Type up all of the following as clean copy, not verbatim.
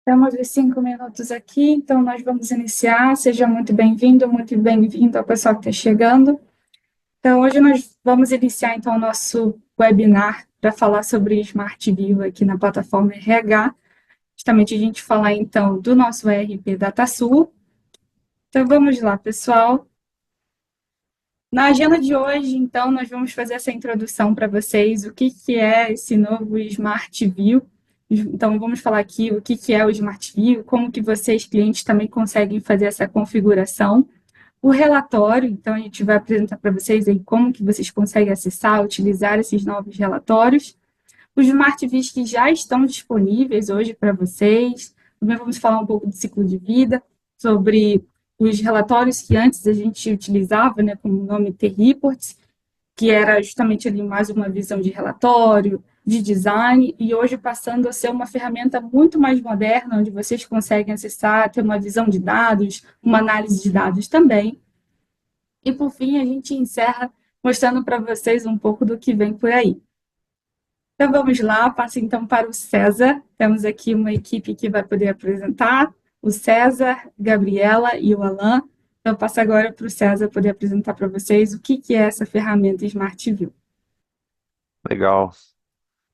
Temos os 5 minutos aqui, então nós vamos iniciar. Seja muito bem-vindo ao pessoal que está chegando. Então, hoje nós vamos iniciar então o nosso webinar para falar sobre Smart View aqui na plataforma RH. Justamente a gente falar então do nosso ERP DataSul. Então, vamos lá, pessoal. Na agenda de hoje, então, nós vamos fazer essa introdução para vocês, o que que é esse novo Smart View. Então, vamos falar aqui o que que é o Smart View, como que vocês, clientes, também conseguem fazer essa configuração. O relatório, então, a gente vai apresentar para vocês aí como que vocês conseguem acessar, utilizar esses novos relatórios. Os Smart Views que já estão disponíveis hoje para vocês. Também vamos falar um pouco do ciclo de vida, sobre os relatórios que antes a gente utilizava, né, como o nome T-Reports, que era justamente ali mais uma visão de relatório, de design, e hoje passando a ser uma ferramenta muito mais moderna, onde vocês conseguem acessar, ter uma visão de dados, uma análise de dados também. E por fim, a gente encerra mostrando para vocês um pouco do que vem por aí. Então vamos lá, passo então para o César. Temos aqui uma equipe que vai poder apresentar, o César, Gabriela e o Alan. Então eu passo agora para o César poder apresentar para vocês o que que é essa ferramenta Smart View. Legal.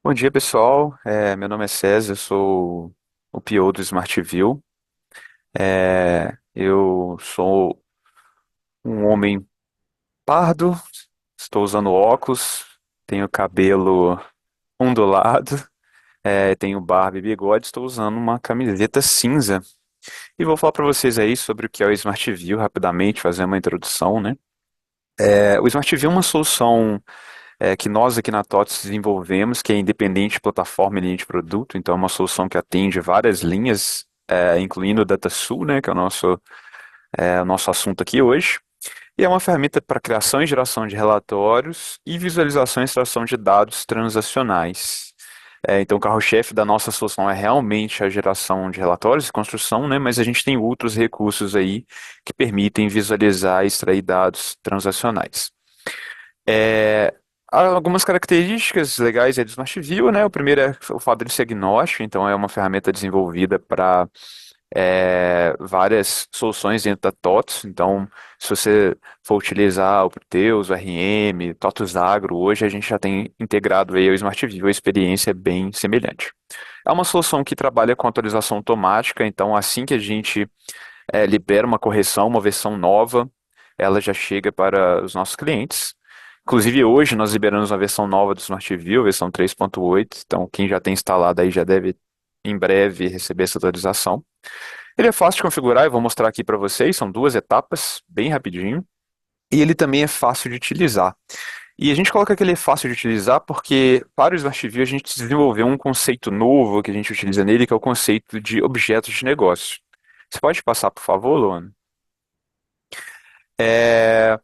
Bom dia, pessoal. Meu nome é César, eu sou o PO do Smart View. Eu sou um homem pardo, estou usando óculos, tenho cabelo ondulado, tenho barba e bigode, estou usando uma camiseta cinza. E vou falar para vocês aí sobre o que é o Smart View rapidamente, fazer uma introdução, né? O Smart View é uma solução que nós aqui na TOTS desenvolvemos, que é independente de plataforma e linha de produto, então é uma solução que atende várias linhas, incluindo o DataSul, né, que é o nosso assunto aqui hoje, e é uma ferramenta para criação e geração de relatórios e visualização e extração de dados transacionais. Então, o carro-chefe da nossa solução é realmente a geração de relatórios e construção, né, mas a gente tem outros recursos aí que permitem visualizar e extrair dados transacionais. É, Há algumas características legais aí do Smart View, né? O primeiro é o fato de ser agnóstico, então é uma ferramenta desenvolvida para várias soluções dentro da TOTS. Então, se você for utilizar o Proteus, o RM, TOTS Agro, hoje a gente já tem integrado aí o Smart View, a experiência é bem semelhante. É uma solução que trabalha com atualização automática, então assim que a gente libera uma correção, uma versão nova, ela já chega para os nossos clientes. Inclusive, hoje nós liberamos uma versão nova do Smart View, versão 3.8, então quem já tem instalado aí já deve em breve receber essa atualização. Ele é fácil de configurar, eu vou mostrar aqui para vocês, são duas etapas, bem rapidinho, e ele também é fácil de utilizar. E a gente coloca que ele é fácil de utilizar porque para o Smart View a gente desenvolveu um conceito novo que a gente utiliza nele, que é o conceito de objetos de negócio. Você pode passar, por favor, Luana? É,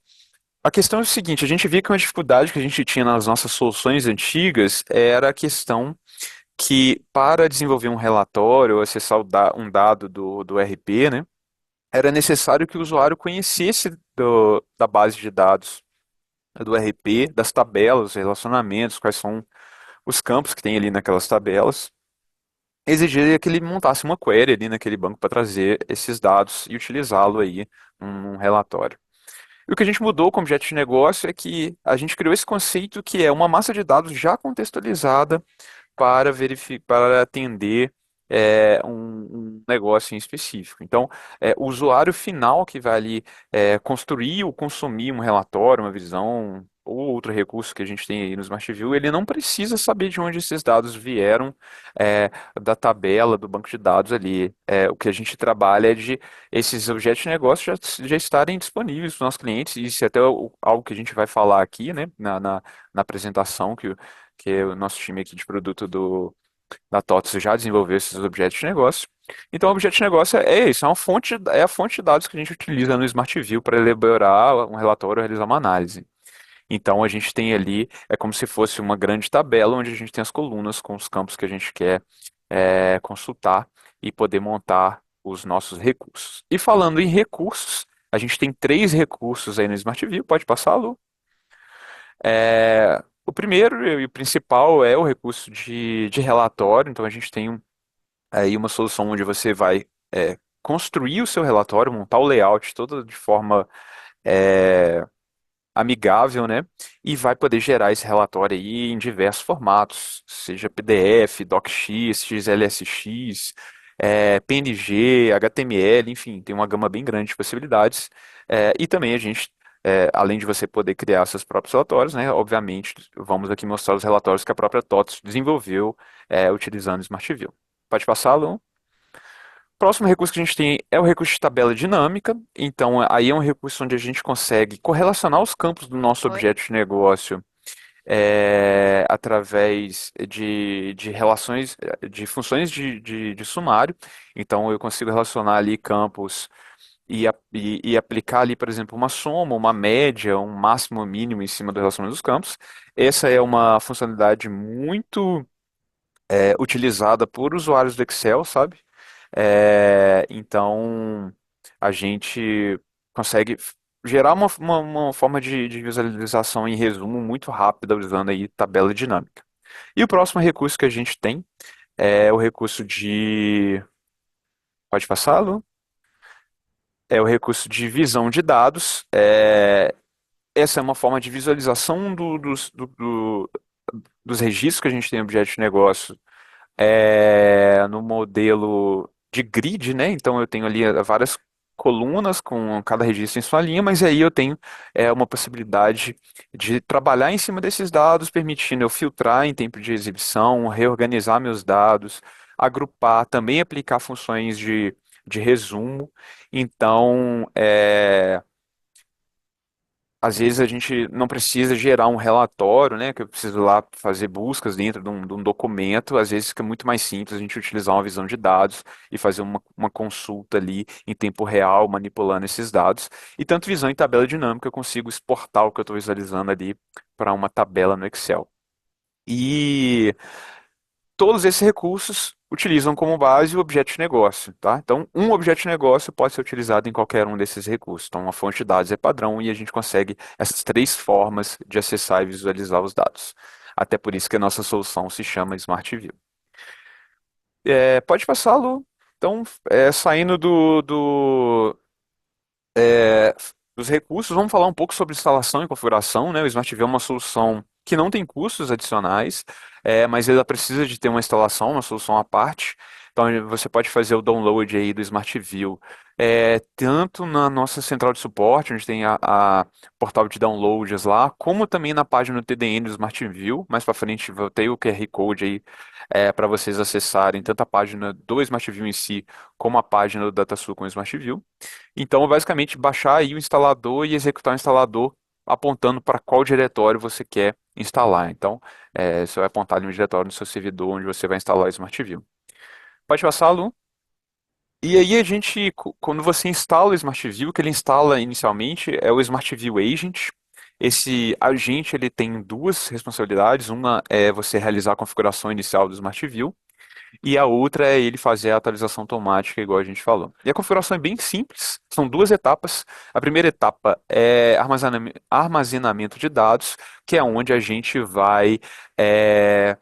A questão é o seguinte, a gente via que uma dificuldade que a gente tinha nas nossas soluções antigas era a questão que para desenvolver um relatório ou acessar um dado do RP, né, era necessário que o usuário conhecesse da base de dados do RP, das tabelas, relacionamentos, quais são os campos que tem ali naquelas tabelas. Exigiria que ele montasse uma query ali naquele banco para trazer esses dados e utilizá-lo aí num relatório. E o que a gente mudou como objeto de negócio é que a gente criou esse conceito que é uma massa de dados já contextualizada para para atender um negócio em específico. Então, o usuário final que vai ali construir ou consumir um relatório, uma visão ou outro recurso que a gente tem aí no Smart View, ele não precisa saber de onde esses dados vieram da tabela, do banco de dados ali. O que a gente trabalha é de esses objetos de negócio já estarem disponíveis para os nossos clientes, e isso é até algo que a gente vai falar aqui, né, na apresentação, que o nosso time aqui de produto da TOTS já desenvolveu esses objetos de negócio. Então, o objeto de negócio é isso, é a fonte de dados que a gente utiliza no Smart View para elaborar um relatório, realizar uma análise. Então, a gente tem ali, é como se fosse uma grande tabela onde a gente tem as colunas com os campos que a gente quer consultar e poder montar os nossos recursos. E falando em recursos, a gente tem três recursos aí no Smart View, pode passar, Lu? O primeiro e o principal é o recurso de relatório, então a gente tem aí uma solução onde você vai construir o seu relatório, montar o layout todo de forma é, amigável, né? E vai poder gerar esse relatório aí em diversos formatos, seja PDF, DocX, XLSX, PNG, HTML, enfim, tem uma gama bem grande de possibilidades. E também a gente, além de você poder criar seus próprios relatórios, né? Obviamente, vamos aqui mostrar os relatórios que a própria TOTS desenvolveu, utilizando o Smart View. Pode passar, Lu? Próximo recurso que a gente tem é o recurso de tabela dinâmica. Então, aí é um recurso onde a gente consegue correlacionar os campos do nosso Oi? objeto de negócio através de relações, de funções de sumário. Então, eu consigo relacionar ali campos e aplicar ali, por exemplo, uma soma, uma média, um máximo, um mínimo em cima do relacionamento dos campos. Essa é uma funcionalidade muito utilizada por usuários do Excel, sabe? Então, a gente consegue gerar uma forma de visualização em resumo muito rápida usando aí tabela dinâmica. E o próximo recurso que a gente tem é o recurso de. Pode passá-lo? É o recurso de visão de dados. Essa é uma forma de visualização dos registros que a gente tem no objeto de negócio no modelo de grid, né? Então eu tenho ali várias colunas com cada registro em sua linha, mas aí eu tenho uma possibilidade de trabalhar em cima desses dados, permitindo eu filtrar em tempo de exibição, reorganizar meus dados, agrupar, também aplicar funções de resumo. Então, às vezes a gente não precisa gerar um relatório, né? Que eu preciso lá fazer buscas dentro de um documento. Às vezes fica muito mais simples a gente utilizar uma visão de dados e fazer uma consulta ali em tempo real, manipulando esses dados. E tanto visão e tabela dinâmica eu consigo exportar o que eu estou visualizando ali para uma tabela no Excel. E todos esses recursos utilizam como base o objeto de negócio, tá? Então, um objeto de negócio pode ser utilizado em qualquer um desses recursos. Então, uma fonte de dados é padrão e a gente consegue essas três formas de acessar e visualizar os dados. Até por isso que a nossa solução se chama Smart View. Pode passar, Lu. Então, saindo dos recursos, vamos falar um pouco sobre instalação e configuração, né? O Smart View é uma solução que não tem custos adicionais, mas ela precisa de ter uma instalação, uma solução à parte. Então você pode fazer o download aí do Smart View, tanto na nossa central de suporte, onde tem a portal de downloads lá, como também na página do TDN do Smart View. Mais para frente eu tenho o QR Code aí para vocês acessarem tanto a página do Smart View em si, como a página do DataSul com o Smart View. Então, basicamente, baixar aí o instalador e executar o instalador apontando para qual diretório você quer instalar. Então, você vai apontar ali um diretório no seu servidor onde você vai instalar o Smart View. Pode passar, Lu? E aí quando você instala o Smart View, o que ele instala inicialmente é o Smart View Agent. Esse agente ele tem duas responsabilidades. Uma é você realizar a configuração inicial do Smart View e a outra é ele fazer a atualização automática, igual a gente falou. E a configuração é bem simples, são duas etapas. A primeira etapa é armazenamento de dados, que é onde a gente vai é,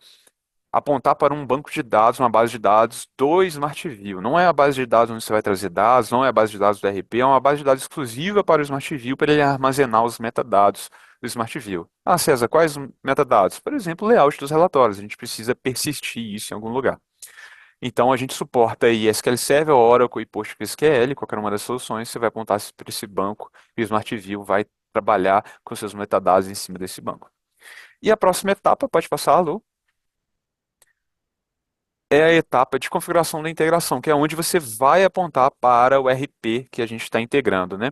apontar para um banco de dados, uma base de dados do Smart View. Não é a base de dados onde você vai trazer dados, não é a base de dados do RP, é uma base de dados exclusiva para o Smart View, para ele armazenar os metadados do Smart View. Ah, César, quais metadados? Por exemplo, o layout dos relatórios. A gente precisa persistir isso em algum lugar. Então a gente suporta aí SQL Server, Oracle e PostgreSQL, qualquer uma das soluções, você vai apontar para esse banco e o Smart View vai trabalhar com seus metadados em cima desse banco. E a próxima etapa, pode passar, Lu, é a etapa de configuração da integração, que é onde você vai apontar para o RP que a gente está integrando, né?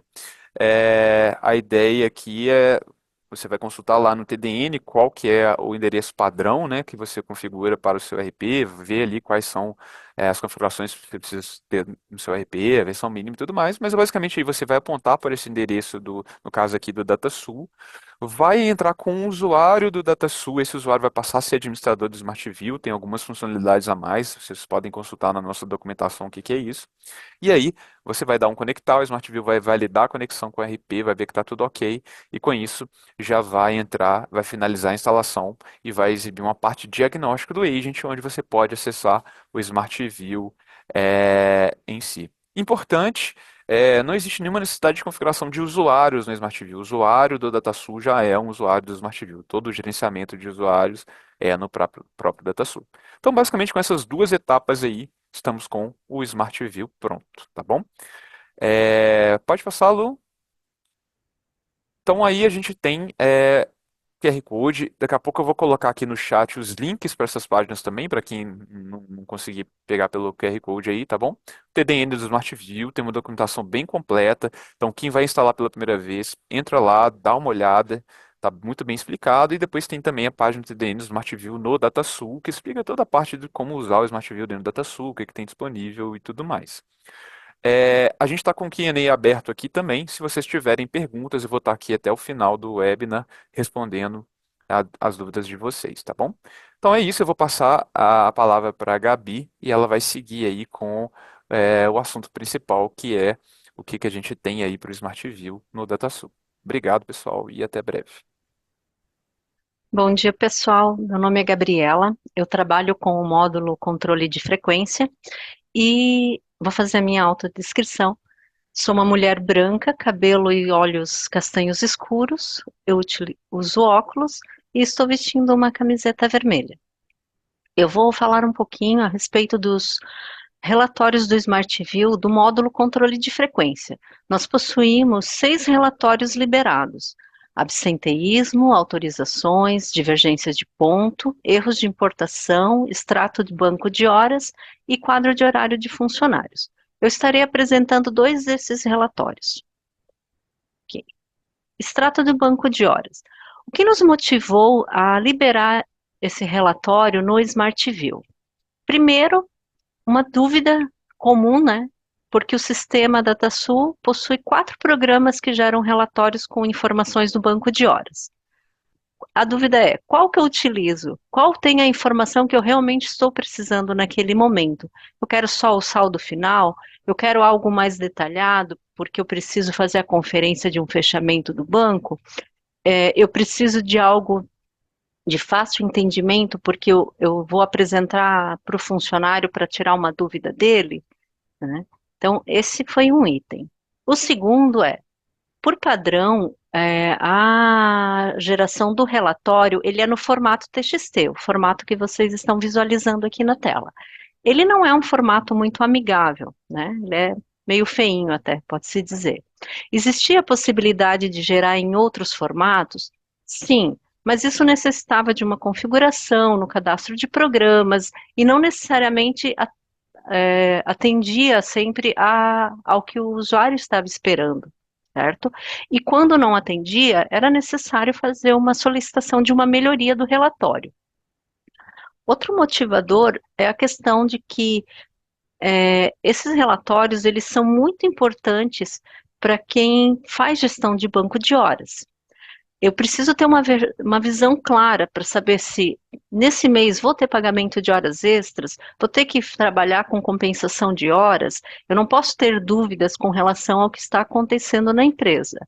A ideia aqui é você vai consultar lá no TDN qual que é o endereço padrão, né, que você configura para o seu RP, ver ali quais são as configurações que você precisa ter no seu RP, a versão mínima e tudo mais, mas basicamente aí você vai apontar para esse endereço no caso aqui do DataSul, vai entrar com um usuário do DataSul, esse usuário vai passar a ser administrador do Smart View, tem algumas funcionalidades a mais, vocês podem consultar na nossa documentação o que que é isso. E aí, você vai dar um conectar, o Smart View vai validar a conexão com o RP, vai ver que está tudo ok, e com isso já vai entrar, vai finalizar a instalação e vai exibir uma parte diagnóstica do agent, onde você pode acessar o Smart Smart View em si. Importante, não existe nenhuma necessidade de configuração de usuários no Smart View. O usuário do DataSul já é um usuário do Smart View. Todo o gerenciamento de usuários é no próprio DataSul. Então, basicamente, com essas duas etapas aí, estamos com o Smart View pronto, tá bom? Pode passar, Lu? Então aí a gente tem QR Code. Daqui a pouco eu vou colocar aqui no chat os links para essas páginas também, para quem não conseguir pegar pelo QR Code aí, tá bom? TDN do Smart View tem uma documentação bem completa. Então quem vai instalar pela primeira vez, entra lá, dá uma olhada. Tá muito bem explicado. E depois tem também a página do TDN do Smart View no DataSul, que explica toda a parte de como usar o Smart View dentro do DataSul, o que, que tem disponível e tudo mais. A gente está com o Q&A aberto aqui também. Se vocês tiverem perguntas, eu vou estar aqui até o final do webinar respondendo as dúvidas de vocês, tá bom? Então é isso, eu vou passar a palavra para a Gabi e ela vai seguir aí com o assunto principal, que é o que a gente tem aí para o Smart View no DataSul. Obrigado, pessoal, e até breve. Bom dia, pessoal. Meu nome é Gabriela. Eu trabalho com o módulo controle de frequência e vou fazer a minha autodescrição. Sou uma mulher branca, cabelo e olhos castanhos escuros. Eu uso óculos e estou vestindo uma camiseta vermelha. Eu vou falar um pouquinho a respeito dos relatórios do Smart View do módulo controle de frequência. Nós possuímos 6 relatórios liberados: absenteísmo, autorizações, divergências de ponto, erros de importação, extrato de banco de horas e quadro de horário de funcionários. Eu estarei apresentando 2 desses relatórios. Okay. Extrato do banco de horas. O que nos motivou a liberar esse relatório no Smart View? Primeiro, uma dúvida comum, né? Porque o sistema DataSul possui 4 programas que geram relatórios com informações do banco de horas. A dúvida é, qual que eu utilizo? Qual tem a informação que eu realmente estou precisando naquele momento? Eu quero só o saldo final? Eu quero algo mais detalhado, porque eu preciso fazer a conferência de um fechamento do banco? Eu preciso de algo de fácil entendimento, porque eu vou apresentar para o funcionário para tirar uma dúvida dele, né? Então, esse foi um item. O segundo é, por padrão, a geração do relatório, ele é no formato TXT, o formato que vocês estão visualizando aqui na tela. Ele não é um formato muito amigável, né? Ele é meio feinho até, pode-se dizer. Existia a possibilidade de gerar em outros formatos? Sim, mas isso necessitava de uma configuração no cadastro de programas e não necessariamente atendia sempre ao que o usuário estava esperando, certo? E quando não atendia, era necessário fazer uma solicitação de uma melhoria do relatório. Outro motivador é a questão de que esses relatórios, eles são muito importantes para quem faz gestão de banco de horas. Eu preciso ter uma visão clara para saber se nesse mês vou ter pagamento de horas extras, vou ter que trabalhar com compensação de horas, eu não posso ter dúvidas com relação ao que está acontecendo na empresa.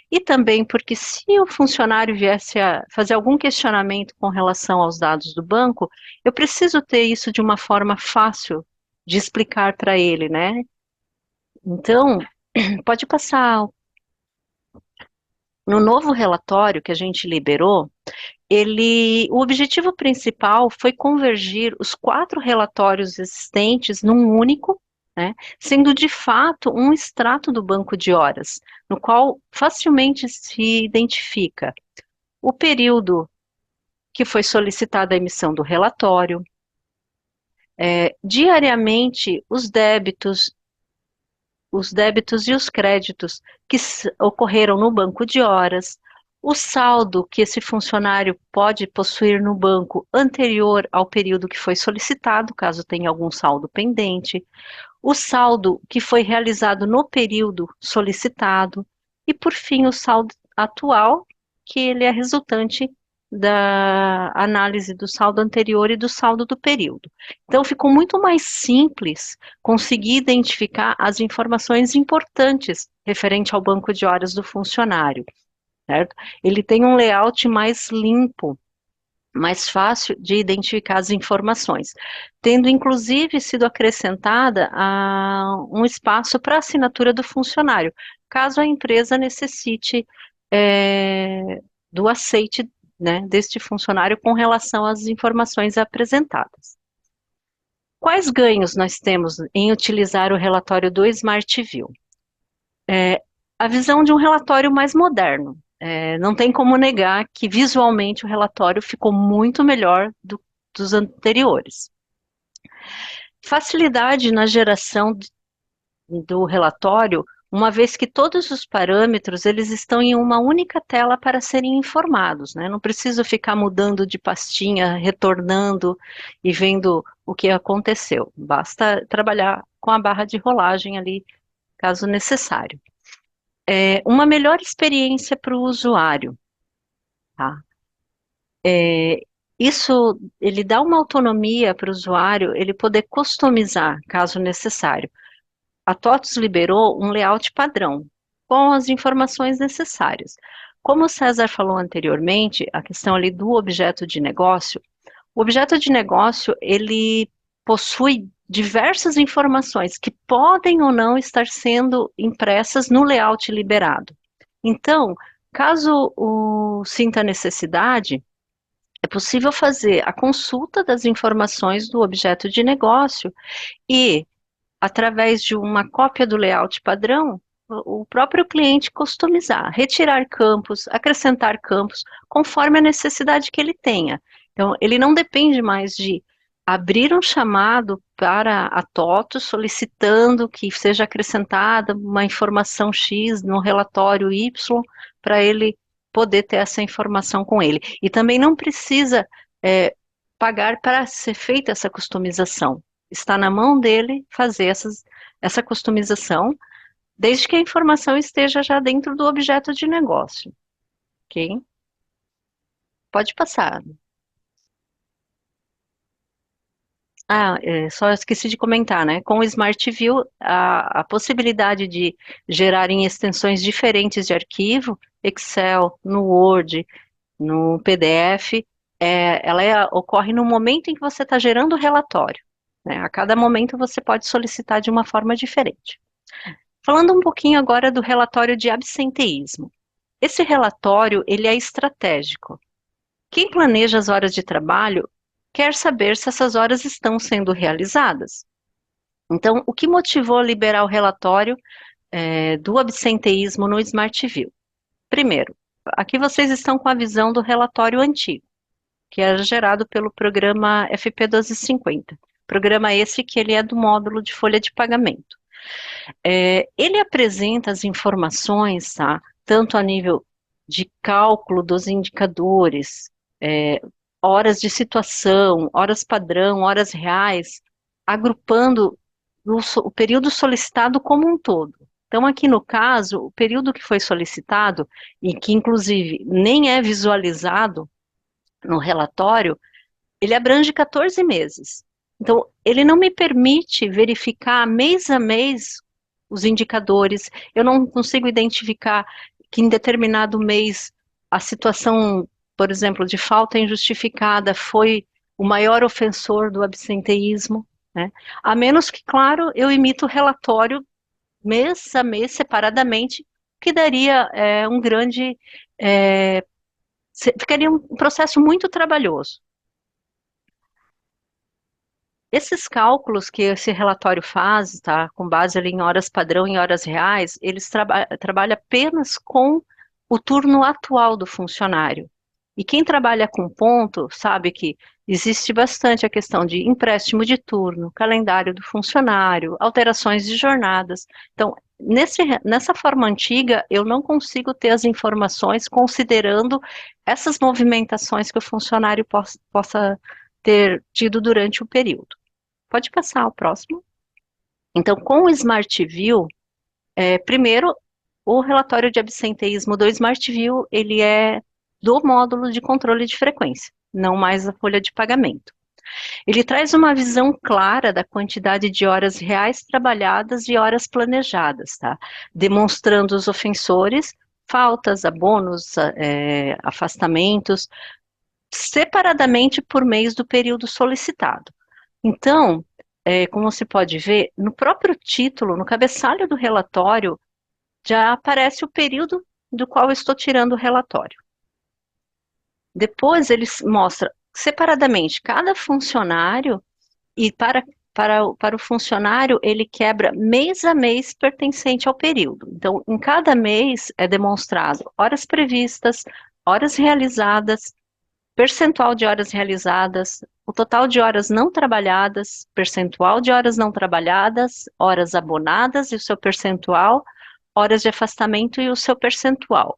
E também porque se o funcionário viesse a fazer algum questionamento com relação aos dados do banco, eu preciso ter isso de uma forma fácil de explicar para ele, né? Então, pode passar. No novo relatório que a gente liberou, o objetivo principal foi convergir os 4 relatórios existentes num único, né, sendo de fato um extrato do banco de horas, no qual facilmente se identifica o período que foi solicitada a emissão do relatório, diariamente os débitos e os créditos que ocorreram no banco de horas, o saldo que esse funcionário pode possuir no banco anterior ao período que foi solicitado, caso tenha algum saldo pendente, o saldo que foi realizado no período solicitado e, por fim, o saldo atual, que ele é resultante da análise do saldo anterior e do saldo do período. Então, ficou muito mais simples conseguir identificar as informações importantes referente ao banco de horas do funcionário, certo? Ele tem um layout mais limpo, mais fácil de identificar as informações, tendo inclusive sido acrescentada um espaço para assinatura do funcionário, caso a empresa necessite do aceite, né, deste funcionário com relação às informações apresentadas. Quais ganhos nós temos em utilizar o relatório do Smart View? A visão de um relatório mais moderno. Não tem como negar que visualmente o relatório ficou muito melhor dos anteriores. Facilidade na geração do relatório, uma vez que todos os parâmetros eles estão em uma única tela para serem informados, né? Não preciso ficar mudando de pastinha, retornando e vendo o que aconteceu. Basta trabalhar com a barra de rolagem ali, caso necessário. Uma melhor experiência para o usuário, tá? Isso, ele dá uma autonomia para o usuário, ele poder customizar, caso necessário. A TOTVS liberou um layout padrão, com as informações necessárias. Como o César falou anteriormente, a questão ali do objeto de negócio, o objeto de negócio, ele possui diversas informações que podem ou não estar sendo impressas no layout liberado. Então, caso sinta necessidade, é possível fazer a consulta das informações do objeto de negócio e, através de uma cópia do layout padrão, o próprio cliente customizar, retirar campos, acrescentar campos, conforme a necessidade que ele tenha. Então, ele não depende mais de abrir um chamado para a TOTVS solicitando que seja acrescentada uma informação X no relatório Y para ele poder ter essa informação com ele. E também não precisa pagar para ser feita essa customização. Está na mão dele fazer essa customização, desde que a informação esteja já dentro do objeto de negócio. Ok? Pode passar. Só esqueci de comentar, né? Com o Smart View, a possibilidade de gerar em extensões diferentes de arquivo, Excel, no Word, no PDF, ela ocorre no momento em que você está gerando o relatório, né? A cada momento você pode solicitar de uma forma diferente. Falando um pouquinho agora do relatório de absenteísmo. Esse relatório, ele é estratégico. Quem planeja as horas de trabalho quer saber se essas horas estão sendo realizadas. Então, o que motivou a liberar o relatório do absenteísmo no Smart View? Primeiro, aqui vocês estão com a visão do relatório antigo, que era gerado pelo programa FP 1250. Programa esse que ele é do módulo de folha de pagamento. Ele apresenta as informações, tá? Tanto a nível de cálculo dos indicadores, horas de situação, horas padrão, horas reais, agrupando o período solicitado como um todo. Então, aqui no caso, o período que foi solicitado, e que inclusive nem é visualizado no relatório, ele abrange 14 meses. Então, ele não me permite verificar mês a mês os indicadores, eu não consigo identificar que em determinado mês a situação, por exemplo, de falta injustificada foi o maior ofensor do absenteísmo, né? A menos que, claro, eu emito o relatório mês a mês, separadamente, que daria um grande... ficaria um processo muito trabalhoso. Esses cálculos que esse relatório faz, tá, com base ali em horas padrão e horas reais, eles trabalham apenas com o turno atual do funcionário. E quem trabalha com ponto sabe que existe bastante a questão de empréstimo de turno, calendário do funcionário, alterações de jornadas. Então, nessa forma antiga, eu não consigo ter as informações considerando essas movimentações que o funcionário possa ter tido durante o período. Pode passar ao próximo. Então, com o Smart View, primeiro, o relatório de absenteísmo do Smart View, ele é do módulo de controle de frequência, não mais a folha de pagamento. Ele traz uma visão clara da quantidade de horas reais trabalhadas e horas planejadas, tá? Demonstrando os ofensores, faltas, abonos, afastamentos, separadamente por mês do período solicitado. Então, como você pode ver, no próprio título, no cabeçalho do relatório, já aparece o período do qual eu estou tirando o relatório. Depois ele mostra separadamente cada funcionário e para o funcionário ele quebra mês a mês pertencente ao período. Então, em cada mês é demonstrado horas previstas, horas realizadas, percentual de horas realizadas, o total de horas não trabalhadas, percentual de horas não trabalhadas, horas abonadas e o seu percentual, horas de afastamento e o seu percentual.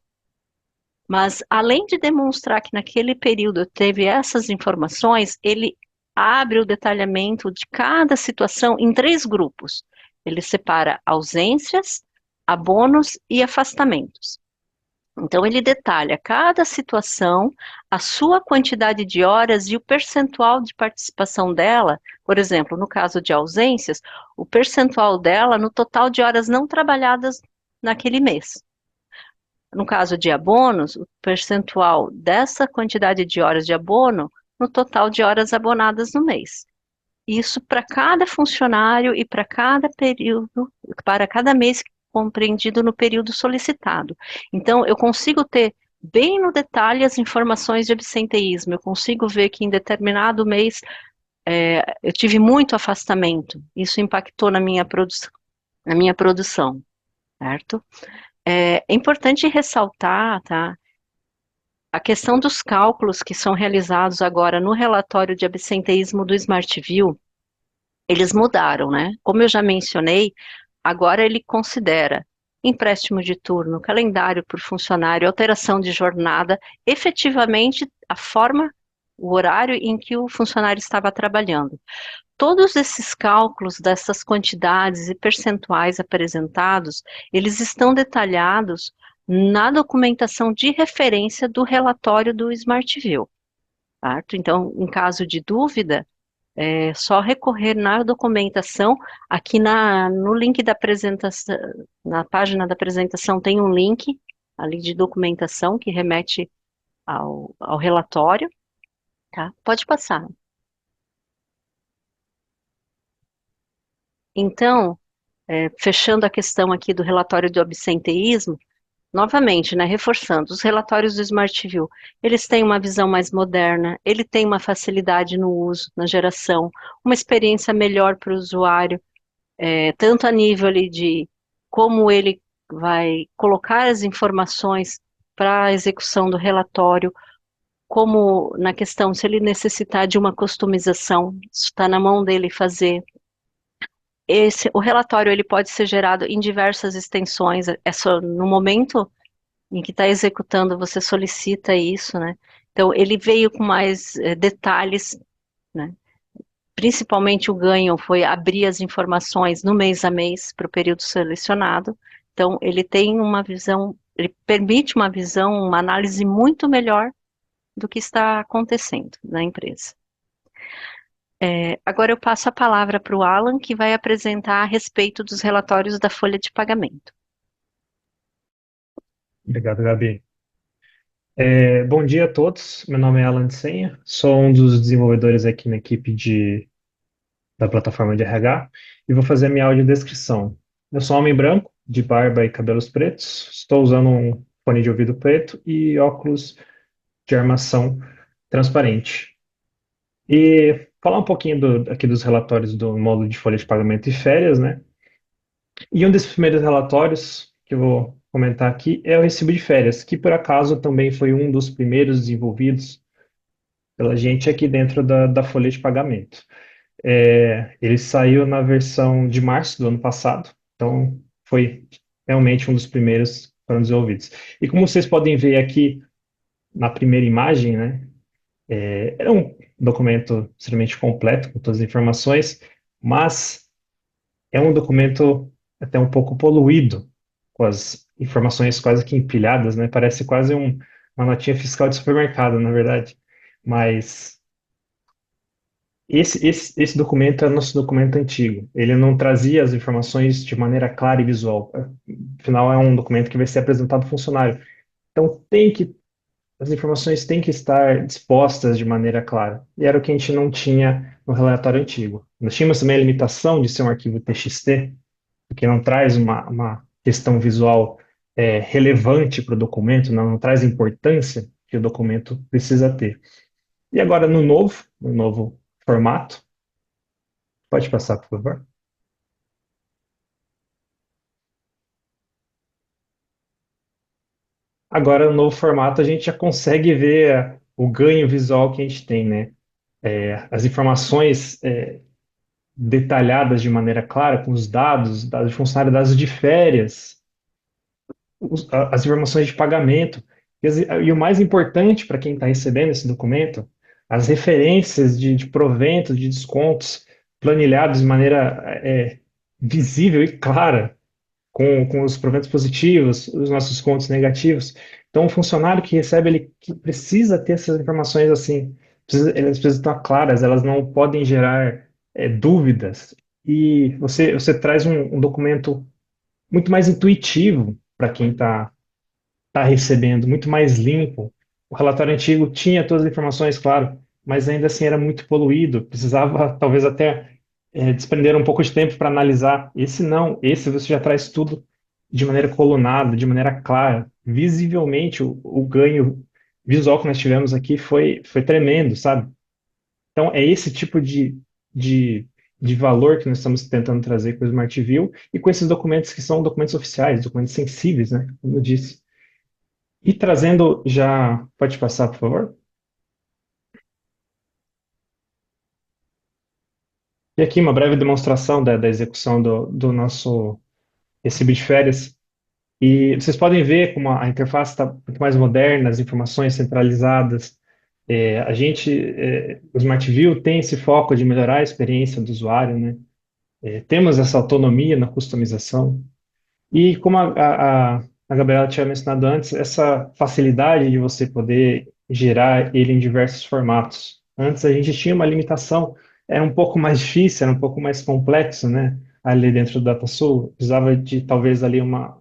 Mas, além de demonstrar que naquele período teve essas informações, ele abre o detalhamento de cada situação em 3 grupos. Ele separa ausências, abonos e afastamentos. Então, ele detalha cada situação, a sua quantidade de horas e o percentual de participação dela. Por exemplo, no caso de ausências, o percentual dela no total de horas não trabalhadas naquele mês. No caso de abonos, o percentual dessa quantidade de horas de abono no total de horas abonadas no mês. Isso para cada funcionário e para cada período, para cada mês compreendido no período solicitado. Então, eu consigo ter bem no detalhe as informações de absenteísmo. Eu consigo ver que em determinado mês eu tive muito afastamento. Isso impactou na minha produção, certo? É importante ressaltar, tá, a questão dos cálculos que são realizados agora no relatório de absenteísmo do SmartView, eles mudaram, né? Como eu já mencionei, agora ele considera empréstimo de turno, calendário por funcionário, alteração de jornada, efetivamente a forma, o horário em que o funcionário estava trabalhando. Todos esses cálculos dessas quantidades e percentuais apresentados, eles estão detalhados na documentação de referência do relatório do SmartView, certo? Então, em caso de dúvida, é só recorrer na documentação, aqui no link da apresentação, na página da apresentação tem um link ali de documentação que remete ao relatório, tá? Pode passar. Então, fechando a questão aqui do relatório do absenteísmo, novamente, né, reforçando, os relatórios do SmartView, eles têm uma visão mais moderna, ele tem uma facilidade no uso, na geração, uma experiência melhor para o usuário, tanto a nível ali de como ele vai colocar as informações para a execução do relatório, como na questão se ele necessitar de uma customização, isso está na mão dele fazer. O relatório ele pode ser gerado em diversas extensões, é só no momento em que está executando, você solicita isso, né? Então, ele veio com mais detalhes, né? Principalmente o ganho foi abrir as informações no mês a mês para o período selecionado. Então, ele tem uma visão, ele permite uma visão, uma análise muito melhor do que está acontecendo na empresa. Agora eu passo a palavra para o Alan, que vai apresentar a respeito dos relatórios da folha de pagamento. Obrigado, Gabi. Bom dia a todos. Meu nome é Alan de Senha, sou um dos desenvolvedores aqui na equipe da plataforma de RH e vou fazer a minha audiodescrição. Eu sou um homem branco, de barba e cabelos pretos, estou usando um fone de ouvido preto e óculos de armação transparente. E falar um pouquinho aqui dos relatórios do módulo de folha de pagamento e férias, né? E um desses primeiros relatórios que eu vou comentar aqui é o recibo de férias, que por acaso também foi um dos primeiros desenvolvidos pela gente aqui dentro da folha de pagamento. Ele saiu na versão de março do ano passado, então foi realmente um dos primeiros que foram desenvolvidos. E como vocês podem ver aqui na primeira imagem, né, era um documento extremamente completo, com todas as informações, mas é um documento até um pouco poluído, com as informações quase que empilhadas, né? Parece quase uma notinha fiscal de supermercado, na verdade. Mas esse documento é nosso documento antigo. Ele não trazia as informações de maneira clara e visual. Afinal, é um documento que vai ser apresentado ao funcionário. Então, tem que as informações têm que estar dispostas de maneira clara. E era o que a gente não tinha no relatório antigo. Nós tínhamos também a limitação de ser um arquivo TXT, que não traz uma questão visual relevante para o documento, não traz a importância que o documento precisa ter. E agora, no novo formato, pode passar, por favor. Agora, no novo formato, a gente já consegue ver o ganho visual que a gente tem, né? As informações detalhadas de maneira clara, com os dados de funcionário, dados de férias, as informações de pagamento. E o mais importante para quem está recebendo esse documento, as referências de provento, de descontos, planilhados de maneira visível e clara, com os proventos positivos, os nossos descontos negativos. Então, o funcionário que recebe, ele que precisa ter essas informações assim, elas precisam estar claras, elas não podem gerar dúvidas. E você traz um documento muito mais intuitivo para quem está recebendo, muito mais limpo. O relatório antigo tinha todas as informações, claro, mas ainda assim era muito poluído, precisava talvez até desprender um pouco de tempo para analisar. Esse não, esse você já traz tudo de maneira colunada, de maneira clara. Visivelmente, o ganho visual que nós tivemos aqui foi tremendo, sabe? Então, é esse tipo de, de valor que nós estamos tentando trazer com o Smart View e com esses documentos que são documentos oficiais, documentos sensíveis, né? Como eu disse. E trazendo já, pode passar, por favor? E aqui uma breve demonstração da execução do nosso recibo de férias. E vocês podem ver como a interface está muito mais moderna, as informações centralizadas. O Smart View tem esse foco de melhorar a experiência do usuário, né? Temos essa autonomia na customização. E como a Gabriela tinha mencionado antes, essa facilidade de você poder gerar ele em diversos formatos. Antes a gente tinha uma limitação, era um pouco mais difícil, era um pouco mais complexo, né? Ali dentro do DataSoul, precisava de talvez ali uma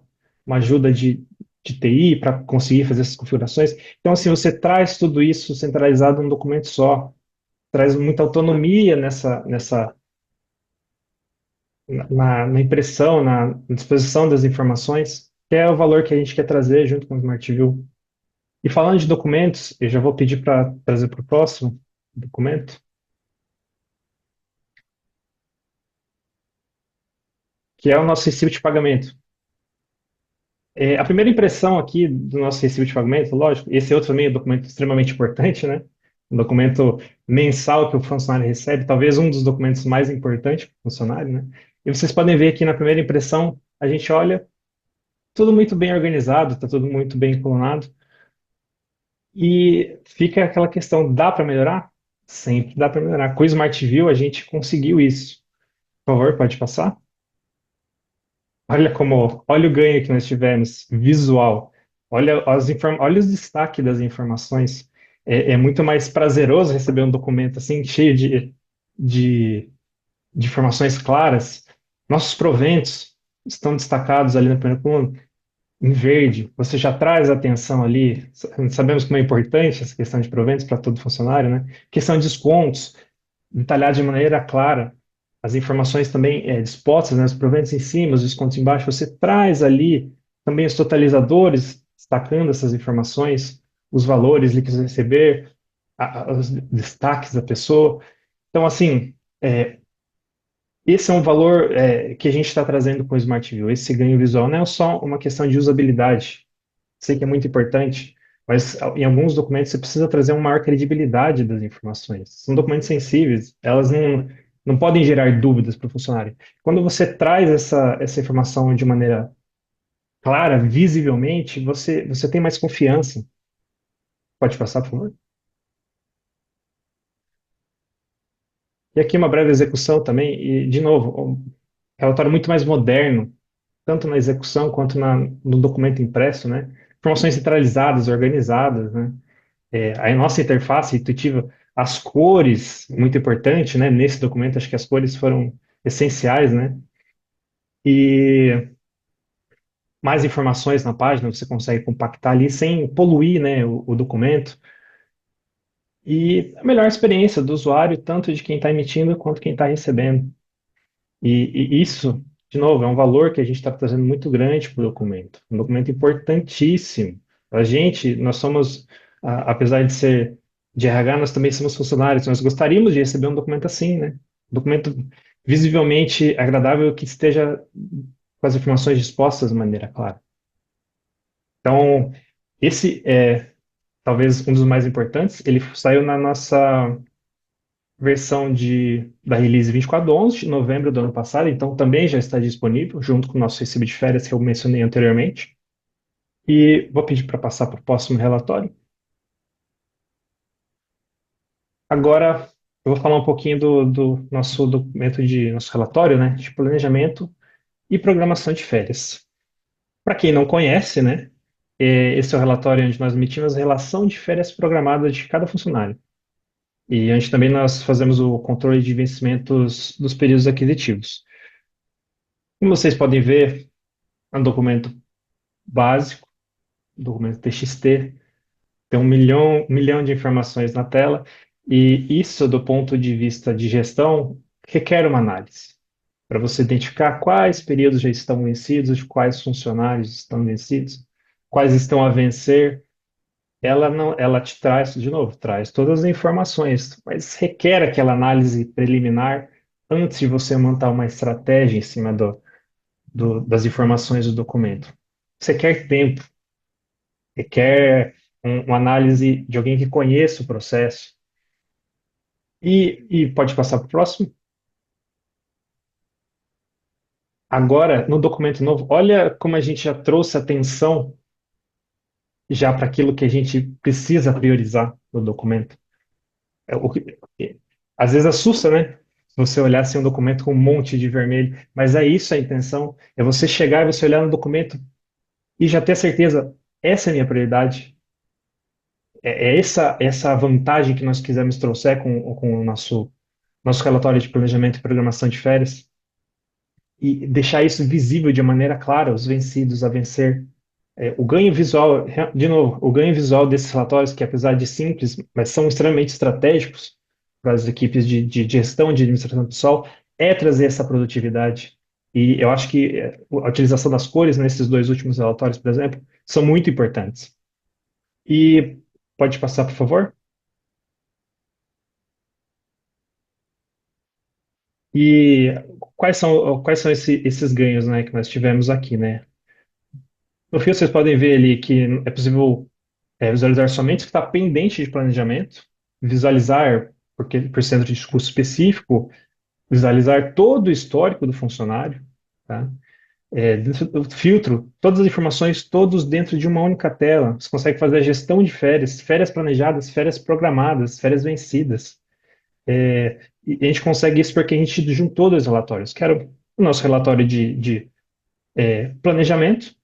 ajuda de TI para conseguir fazer essas configurações. Então, assim, você traz tudo isso centralizado num documento só, traz muita autonomia na impressão, na disposição das informações, que é o valor que a gente quer trazer junto com o Smart View. E falando de documentos, eu já vou pedir para trazer para o próximo documento, que é o nosso recibo de pagamento. A primeira impressão aqui do nosso recibo de pagamento, lógico, esse outro também é um documento extremamente importante, né? Um documento mensal que o funcionário recebe, talvez um dos documentos mais importantes para o funcionário, né? E vocês podem ver aqui na primeira impressão, a gente olha tudo muito bem organizado, está tudo muito bem colunado. E fica aquela questão, dá para melhorar? Sempre dá para melhorar. Com o Smart View a gente conseguiu isso. Por favor, pode passar? Olha o ganho que nós tivemos, visual. Olha os destaques das informações. É muito mais prazeroso receber um documento assim, cheio de, de informações claras. Nossos proventos estão destacados ali na primeira coluna em verde, você já traz atenção ali. Sabemos como é importante essa questão de proventos para todo funcionário, né? Questão de descontos, detalhado de maneira clara. As informações também dispostas, né? Os proventos em cima, os descontos embaixo. Você traz ali também os totalizadores, destacando essas informações, os valores líquidos a receber, os destaques da pessoa. Então, assim, esse é um valor que a gente está trazendo com o Smart View. Esse ganho visual não é só uma questão de usabilidade. Sei que é muito importante, mas em alguns documentos você precisa trazer uma maior credibilidade das informações. São documentos sensíveis, elas não podem gerar dúvidas para o funcionário. Quando você traz essa informação de maneira clara, visivelmente, você tem mais confiança. Pode passar, por favor? E aqui uma breve execução também, e, de novo, um relatório muito mais moderno, tanto na execução quanto no documento impresso, né? Informações centralizadas, organizadas, né? A nossa interface intuitiva, as cores, muito importante, né? Nesse documento, acho que as cores foram essenciais, né? E mais informações na página, você consegue compactar ali sem poluir, né, o documento. E a melhor experiência do usuário, tanto de quem está emitindo quanto quem está recebendo. E isso, de novo, é um valor que a gente está trazendo muito grande para o documento. Um documento importantíssimo. A gente, nós somos, apesar de ser de RH, nós também somos funcionários. Nós gostaríamos de receber um documento assim, né? Um documento visivelmente agradável que esteja com as informações dispostas de maneira clara. Então, esse é talvez um dos mais importantes. Ele saiu na nossa versão da release 24.11 de novembro do ano passado, então também já está disponível, junto com o nosso recibo de férias que eu mencionei anteriormente. E vou pedir para passar para o próximo relatório. Agora, eu vou falar um pouquinho do nosso documento nosso relatório, né, de planejamento e programação de férias. Para quem não conhece, né, esse é o relatório onde nós emitimos a relação de férias programadas de cada funcionário. E antes também nós fazemos o controle de vencimentos dos períodos aquisitivos. Como vocês podem ver, é um documento básico, documento TXT, tem um milhão de informações na tela, e isso, do ponto de vista de gestão, requer uma análise, para você identificar quais períodos já estão vencidos, quais funcionários estão vencidos, quais estão a vencer. Ela não, ela te traz, de novo, traz todas as informações, mas requer aquela análise preliminar antes de você montar uma estratégia em cima das informações do documento. Você quer tempo, requer uma análise de alguém que conheça o processo. E pode passar para o próximo. Agora, no documento novo, olha como a gente já trouxe atenção já para aquilo que a gente precisa priorizar no documento. É o que- Às vezes assusta, né? Se você olhar assim um documento com um monte de vermelho, mas é isso a intenção, é você chegar e você olhar no documento e já ter certeza, essa é a minha prioridade. É essa vantagem que nós quisemos trouxer com o nosso relatório de planejamento e programação de férias e deixar isso visível de maneira clara, os vencidos a vencer. O ganho visual, de novo, o ganho visual desses relatórios, que apesar de simples, mas são extremamente estratégicos para as equipes de gestão de administração pessoal, é trazer essa produtividade. E eu acho que a utilização das cores nesses dois últimos relatórios, por exemplo, são muito importantes. E pode passar, por favor? E quais são esses ganhos, né, que nós tivemos aqui, né? No fio vocês podem ver ali que é possível visualizar somente o que está pendente de planejamento, visualizar por centro de custo específico, visualizar todo o histórico do funcionário, tá? Dentro do filtro, todas as informações, todos dentro de uma única tela. Você consegue fazer a gestão de férias, férias planejadas, férias programadas, férias vencidas. E a gente consegue isso porque a gente juntou dois relatórios, que era o nosso relatório de planejamento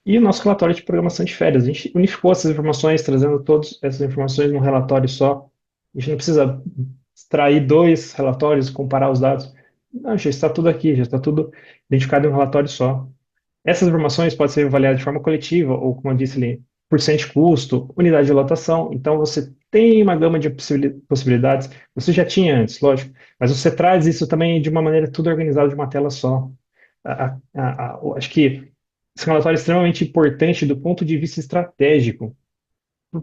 e o nosso relatório de programação de férias. A gente unificou essas informações, trazendo todas essas informações num relatório só. A gente não precisa extrair dois relatórios, comparar os dados. Não, já está tudo aqui, já está tudo identificado em um relatório só. Essas informações podem ser avaliadas de forma coletiva, ou, como eu disse ali, por cento de custo, unidade de lotação. Então, você tem uma gama de possibilidades. Você já tinha antes, lógico, mas você traz isso também de uma maneira tudo organizado de uma tela só. Acho que esse relatório é extremamente importante do ponto de vista estratégico,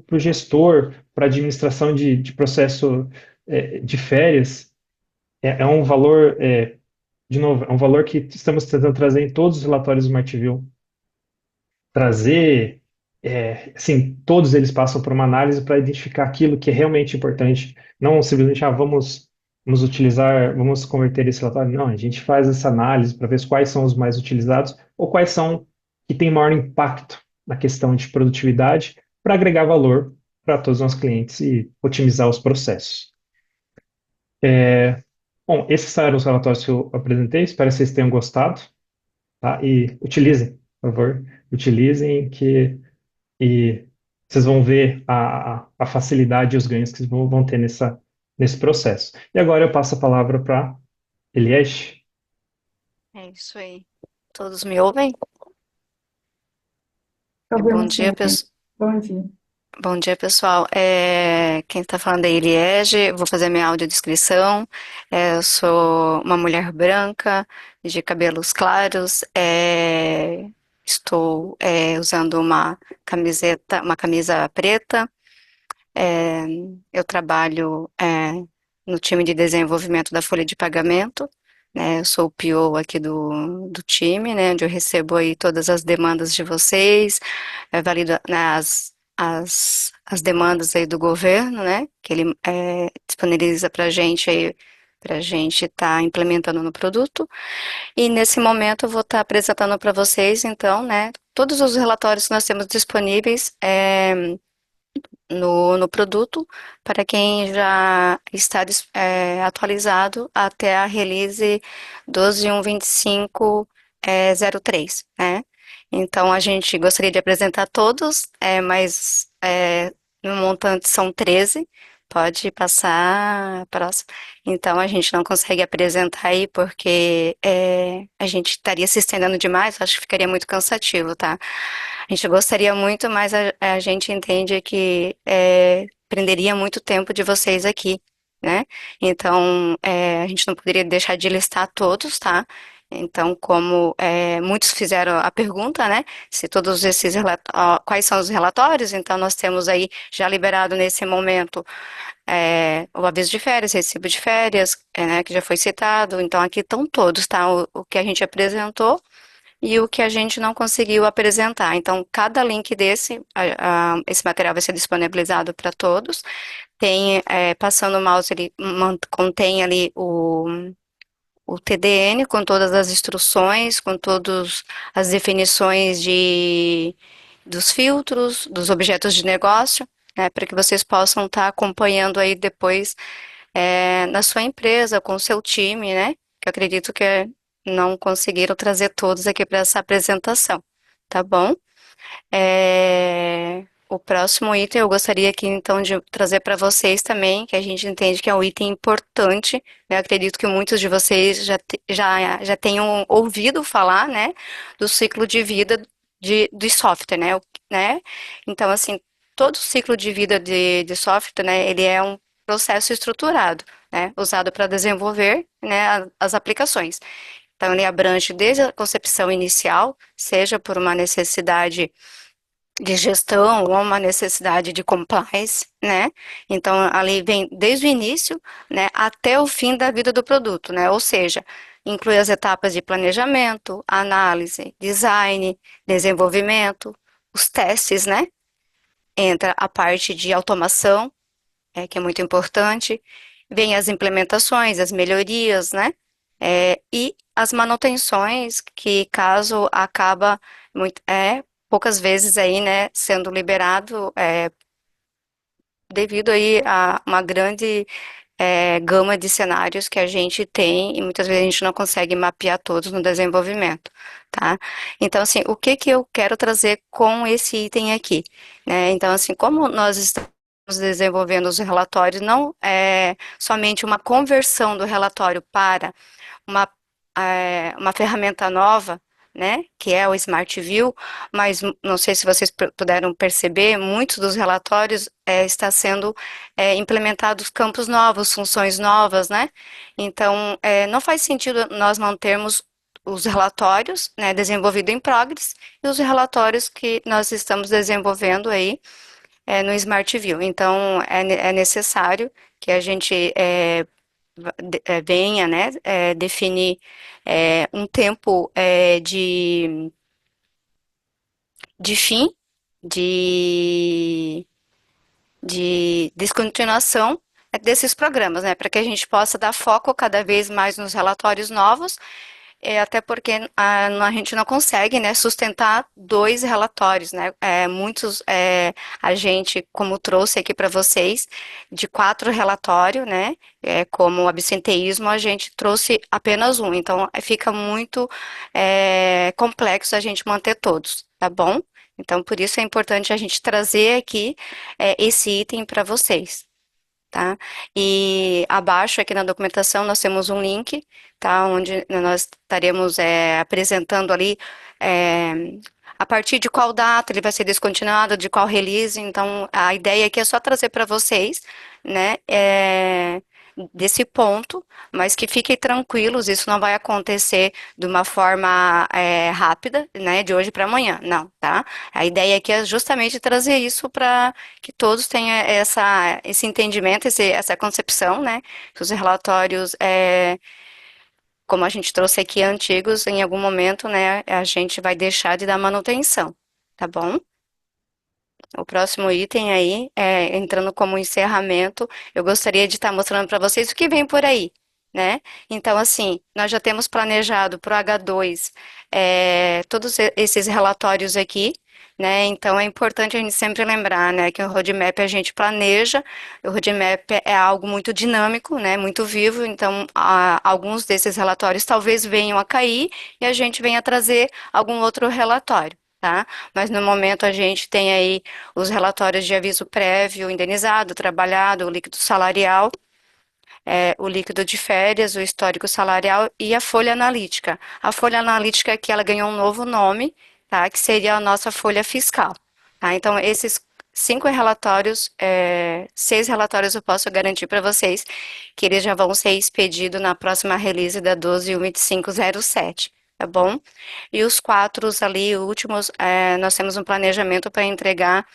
para o gestor, para a administração de processo de férias. É um valor, de novo, é um valor que estamos tentando trazer em todos os relatórios do Smart View, trazer, assim, todos eles passam por uma análise para identificar aquilo que é realmente importante, não simplesmente, vamos converter esse relatório. Não, a gente faz essa análise para ver quais são os mais utilizados ou quais são que têm maior impacto na questão de produtividade para agregar valor para todos os nossos clientes e otimizar os processos. Bom, esses eram os relatórios que eu apresentei, espero que vocês tenham gostado, tá? E utilizem, por favor, utilizem e vocês vão ver a facilidade e os ganhos que vão ter nesse processo. E agora eu passo a palavra para Eliette. É isso aí. Todos me ouvem? Bom Ouvimos dia, sim, sim. Bom dia. bom dia, pessoal. Quem está falando é Eliege, vou fazer minha audiodescrição. Eu sou uma mulher branca, de cabelos claros, estou usando uma camisa preta. É, eu trabalho no time de desenvolvimento da folha de pagamento, né? Eu sou o PO aqui do time, né? Onde eu recebo aí todas as demandas de vocês, valido, né, as demandas aí do governo, né? Que ele disponibiliza para a gente aí, para a gente estar implementando no produto. E nesse momento eu vou estar apresentando para vocês, então, né? Todos os relatórios que nós temos disponíveis. No produto para quem já está atualizado até a release 12.1.25.03, né? Então, a gente gostaria de apresentar todos, mas no montante são 13, pode passar a próxima. Então, a gente não consegue apresentar aí porque a gente estaria se estendendo demais, acho que ficaria muito cansativo, tá? A gente gostaria muito, mas a gente entende que prenderia muito tempo de vocês aqui, né? Então, a gente não poderia deixar de listar todos, tá? Então, como muitos fizeram a pergunta, né? Se todos esses quais são os relatórios? Então, nós temos aí já liberado nesse momento o aviso de férias, recibo de férias, né? Que já foi citado. Então, aqui estão todos, tá? O que a gente apresentou e o que a gente não conseguiu apresentar. Então, cada link desse, esse material vai ser disponibilizado para todos. Tem, passando o mouse, ele contém ali o TDN com todas as instruções, com todas as definições dos filtros, dos objetos de negócio, né, para que vocês possam estar acompanhando aí depois na sua empresa, com o seu time, né? Que eu acredito que não conseguiram trazer todos aqui para essa apresentação, tá bom? O próximo item eu gostaria aqui então de trazer para vocês também, que a gente entende que é um item importante, né? Eu acredito que muitos de vocês já tenham ouvido falar, né, do ciclo de vida de software, né? Né? Então, assim, todo o ciclo de vida de software, né, ele é um processo estruturado, né, usado para desenvolver, né, as aplicações. Então, ele abrange desde a concepção inicial, seja por uma necessidade de gestão ou uma necessidade de compliance, né? Então, ali vem desde o início, né, até o fim da vida do produto, né? Ou seja, inclui as etapas de planejamento, análise, design, desenvolvimento, os testes, né? Entra a parte de automação, que é muito importante, vem as implementações, as melhorias, né? E as manutenções, que caso acaba poucas vezes aí, né, sendo liberado devido aí a uma grande gama de cenários que a gente tem e muitas vezes a gente não consegue mapear todos no desenvolvimento, tá? Então, assim, o que que eu quero trazer com esse item aqui, né? Então, assim, como nós estamos desenvolvendo os relatórios, não é somente uma conversão do relatório para uma, uma ferramenta nova, né, que é o Smart View, mas não sei se vocês puderam perceber, muitos dos relatórios está sendo implementados campos novos, funções novas, né? Então, não faz sentido nós mantermos os relatórios, né, desenvolvidos em Progress e os relatórios que nós estamos desenvolvendo aí no Smart View. Então, é necessário que a gente venha, né, definir um tempo de fim, de, de descontinuação desses programas, né, para que a gente possa dar foco cada vez mais nos relatórios novos, até porque a gente não consegue, né, sustentar dois relatórios, né, muitos, a gente, como trouxe aqui para vocês, de 4 relatórios, né, como o absenteísmo, a gente trouxe apenas um, então fica muito complexo a gente manter todos, tá bom? Então, por isso é importante a gente trazer aqui esse item para vocês. Tá? E abaixo aqui na documentação nós temos um link, tá? Onde nós estaremos apresentando ali a partir de qual data ele vai ser descontinuado, de qual release. Então, a ideia aqui é só trazer para vocês, né, desse ponto, mas que fiquem tranquilos, isso não vai acontecer de uma forma rápida, né, de hoje para amanhã, não, tá? A ideia aqui é justamente trazer isso para que todos tenham esse entendimento, essa concepção, né, que os relatórios como a gente trouxe aqui antigos, em algum momento, né, a gente vai deixar de dar manutenção, tá bom? O próximo item aí, entrando como encerramento, eu gostaria de estar mostrando para vocês o que vem por aí, né? Então, assim, nós já temos planejado para o H2 todos esses relatórios aqui, né? Então, é importante a gente sempre lembrar, né, que o roadmap a gente planeja, o roadmap é algo muito dinâmico, né, muito vivo, então, alguns desses relatórios talvez venham a cair e a gente venha trazer algum outro relatório. Tá? Mas no momento a gente tem aí os relatórios de aviso prévio, indenizado, trabalhado, o líquido salarial, o líquido de férias, o histórico salarial e a folha analítica. A folha analítica aqui ela ganhou um novo nome, tá? Que seria a nossa folha fiscal. Tá? Então, esses 5 relatórios, 6 relatórios eu posso garantir para vocês que eles já vão ser expedidos na próxima release da 12.12507, tá bom? E os 4 ali, últimos, nós temos um planejamento para entregar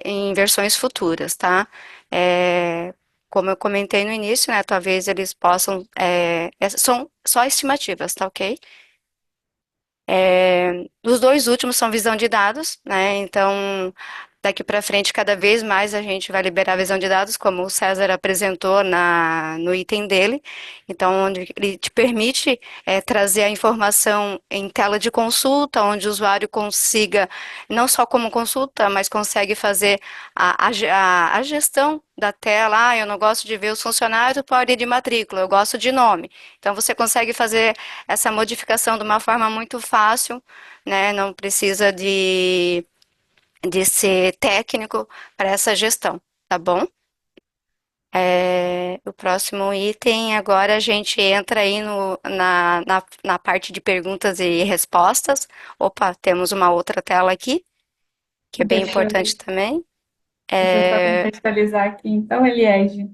em versões futuras, tá? Como eu comentei no início, né, talvez eles possam, são só estimativas, tá ok? Os 2 últimos são visão de dados, né, então daqui para frente cada vez mais a gente vai liberar a visão de dados, como o César apresentou no item dele, então onde ele te permite trazer a informação em tela de consulta, onde o usuário consiga, não só como consulta, mas consegue fazer a gestão da tela. Eu não gosto de ver os funcionários por ordem de matrícula, eu gosto de nome. Então você consegue fazer essa modificação de uma forma muito fácil, né? Não precisa de ser técnico para essa gestão, tá bom? O próximo item, agora a gente entra aí na parte de perguntas e respostas. Opa, temos uma outra tela aqui, que é bem Deixa importante também. eu só contextualizar aqui, então, Eliege.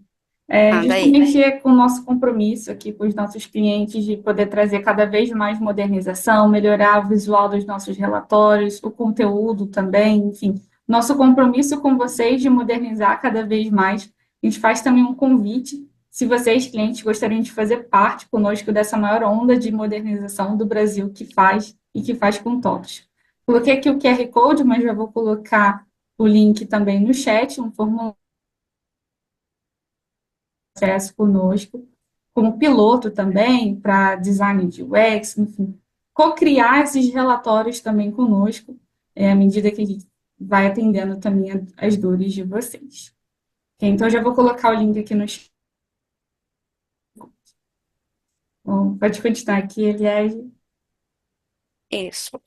Anda aí. Justamente com o nosso compromisso aqui com os nossos clientes de poder trazer cada vez mais modernização, melhorar o visual dos nossos relatórios, o conteúdo também, enfim, nosso compromisso com vocês de modernizar cada vez mais. A gente faz também um convite, se vocês, clientes, gostariam de fazer parte conosco dessa maior onda de modernização do Brasil que faz e que faz com todos. Coloquei aqui o QR Code, mas já vou colocar o link também no chat, um formulário acesso conosco, como piloto também, para design de UX, enfim, co-criar esses relatórios também conosco, à medida que a gente vai atendendo também as dores de vocês. Ok, então, já vou colocar o link aqui no chat. Bom, pode continuar aqui, Eliege. Isso.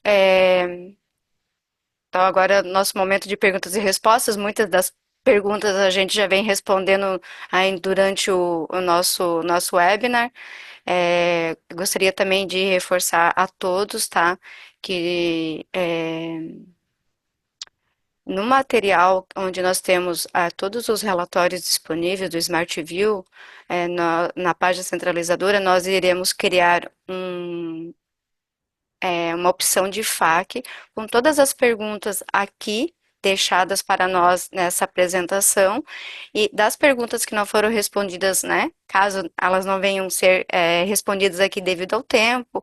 Então, agora, nosso momento de perguntas e respostas. Muitas das perguntas a gente já vem respondendo aí durante o nosso webinar. Gostaria também de reforçar a todos, tá? Que no material onde nós temos todos os relatórios disponíveis do Smart View, na página centralizadora, nós iremos criar uma opção de FAQ com todas as perguntas aqui deixadas para nós nessa apresentação e das perguntas que não foram respondidas, né, caso elas não venham ser respondidas aqui devido ao tempo,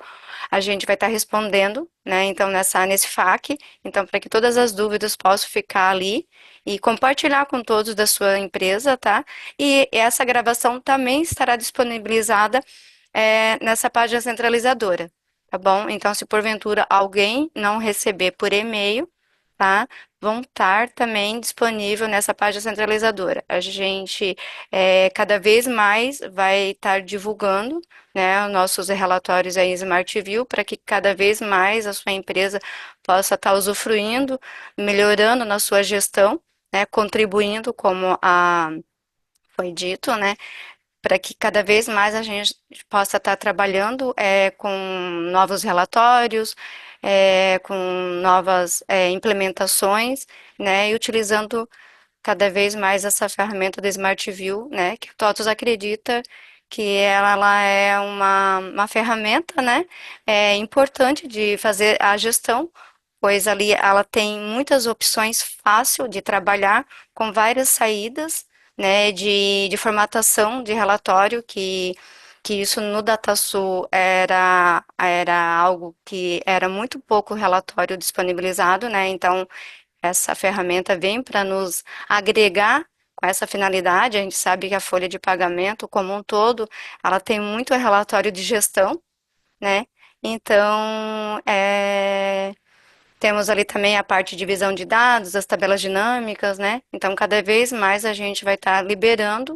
a gente vai estar respondendo, né, então nesse FAQ, então para que todas as dúvidas possam ficar ali e compartilhar com todos da sua empresa, tá? E essa gravação também estará disponibilizada nessa página centralizadora. Tá bom? Então, se porventura alguém não receber por e-mail, tá? Vão estar também disponível nessa página centralizadora. A gente cada vez mais vai estar divulgando, né, os nossos relatórios aí em Smart View para que cada vez mais a sua empresa possa estar usufruindo, melhorando na sua gestão, né, contribuindo, como foi dito, né, para que cada vez mais a gente possa estar trabalhando com novos relatórios, com novas implementações, né, e utilizando cada vez mais essa ferramenta do Smart View, né, que o TOTUS acredita que ela é uma ferramenta, né, importante de fazer a gestão, pois ali ela tem muitas opções fácil de trabalhar, com várias saídas, né, de formatação de relatório, que isso no DataSul era algo que era muito pouco relatório disponibilizado, né, então essa ferramenta vem para nos agregar com essa finalidade. A gente sabe que a folha de pagamento, como um todo, ela tem muito relatório de gestão, né? Então, temos ali também a parte de divisão de dados, as tabelas dinâmicas, né? Então, cada vez mais a gente vai estar liberando,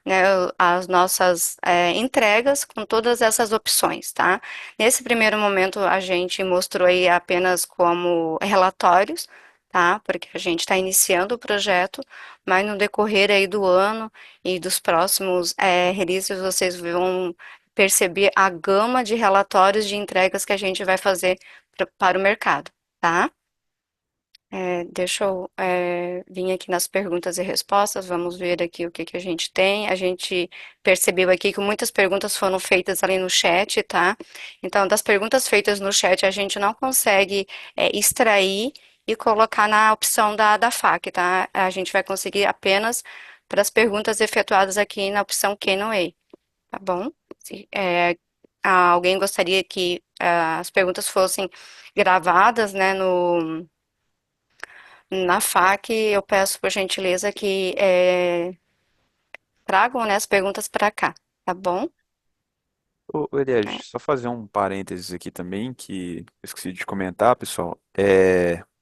né, as nossas entregas com todas essas opções, tá? Nesse primeiro momento, a gente mostrou aí apenas como relatórios, tá? Porque a gente está iniciando o projeto, mas no decorrer aí do ano e dos próximos releases, vocês vão perceber a gama de relatórios de entregas que a gente vai fazer para o mercado, tá? Deixa eu vir aqui nas perguntas e respostas, vamos ver aqui o que que a gente tem. A gente percebeu aqui que muitas perguntas foram feitas ali no chat, tá? Então, das perguntas feitas no chat, a gente não consegue extrair e colocar na opção da FAQ, tá? A gente vai conseguir apenas para as perguntas efetuadas aqui na opção Q&A, tá bom? Se alguém gostaria que as perguntas fossem gravadas, né, na FAQ, eu peço por gentileza que tragam, né, as perguntas para cá, tá bom? Ô, É, Elias, só fazer um parênteses aqui também, que eu esqueci de comentar, pessoal.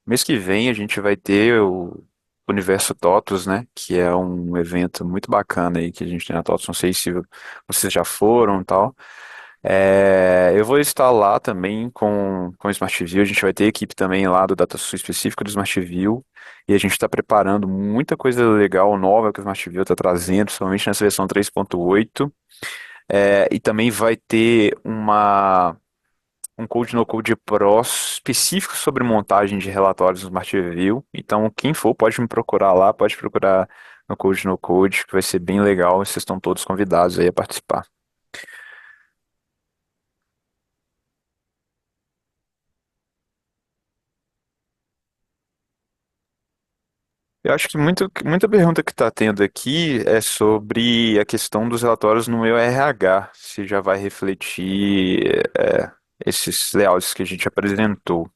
Mês que vem a gente vai ter o Universo TOTUS, né? Que é um evento muito bacana aí que a gente tem na TOTUS. Não sei se vocês já foram e tal. Eu vou estar lá também com o Smart View. A gente vai ter equipe também lá do DataSul específico do Smart View. E a gente está preparando muita coisa legal, nova que o Smart View está trazendo, principalmente nessa versão 3.8. E também vai ter um Code no Code Pro específico sobre montagem de relatórios no Smart View. Então, quem for pode me procurar lá, pode procurar no Code no Code, que vai ser bem legal. Vocês estão todos convidados aí a participar. Eu acho que muita pergunta que está tendo aqui é sobre a questão dos relatórios no meu RH, se já vai refletir esses layouts que a gente apresentou.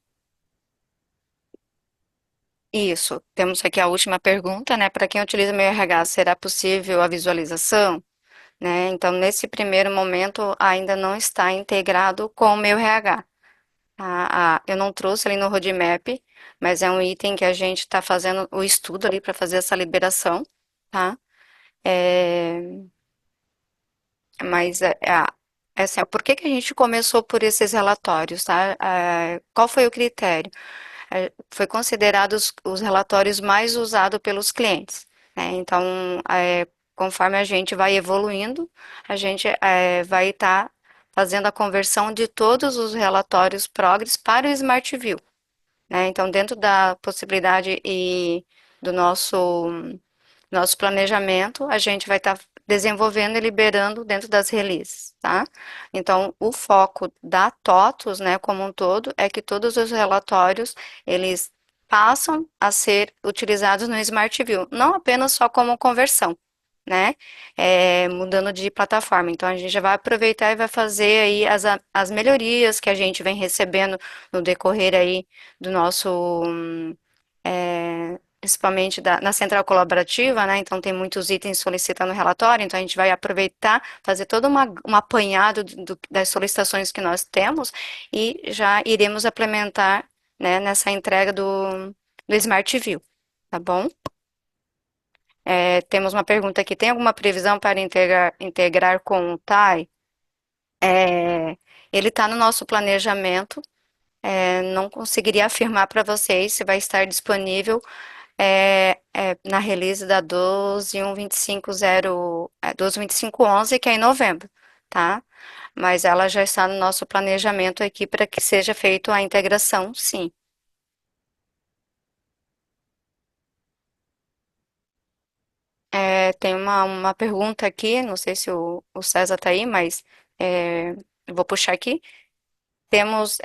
isso, temos aqui a última pergunta, né? Para quem utiliza meu RH, será possível a visualização? Né? Então, nesse primeiro momento, ainda não está integrado com o meu RH. Eu não trouxe ali no roadmap, mas é um item que a gente está fazendo o estudo ali para fazer essa liberação, tá? É, mas assim, por que que a gente começou por esses relatórios, tá? Qual foi o critério? Foi considerados os relatórios mais usados pelos clientes, né? Então, conforme a gente vai evoluindo, a gente vai estar fazendo a conversão de todos os relatórios Progress para o Smart View, né? Então, dentro da possibilidade e do nosso planejamento, a gente vai estar desenvolvendo e liberando dentro das releases, tá? Então, o foco da TOTUS, né, como um todo, é que todos os relatórios, eles passam a ser utilizados no Smart View, não apenas só como conversão, né, mudando de plataforma. Então, a gente já vai aproveitar e vai fazer aí as melhorias que a gente vem recebendo no decorrer aí do nosso principalmente na central colaborativa, né? Então tem muitos itens solicitando relatório, então a gente vai aproveitar, fazer todo um apanhado das solicitações que nós temos e já iremos implementar, né, nessa entrega do Smart View, tá bom? Temos uma pergunta aqui, tem alguma previsão para integrar com o TAI? Ele está no nosso planejamento, não conseguiria afirmar para vocês se vai estar disponível na release da 12.1.25.0, 12.25.11, que é em novembro, tá? Mas ela já está no nosso planejamento aqui para que seja feito a integração, sim. Tem uma pergunta aqui, não sei se o César está aí, mas eu vou puxar aqui. Temos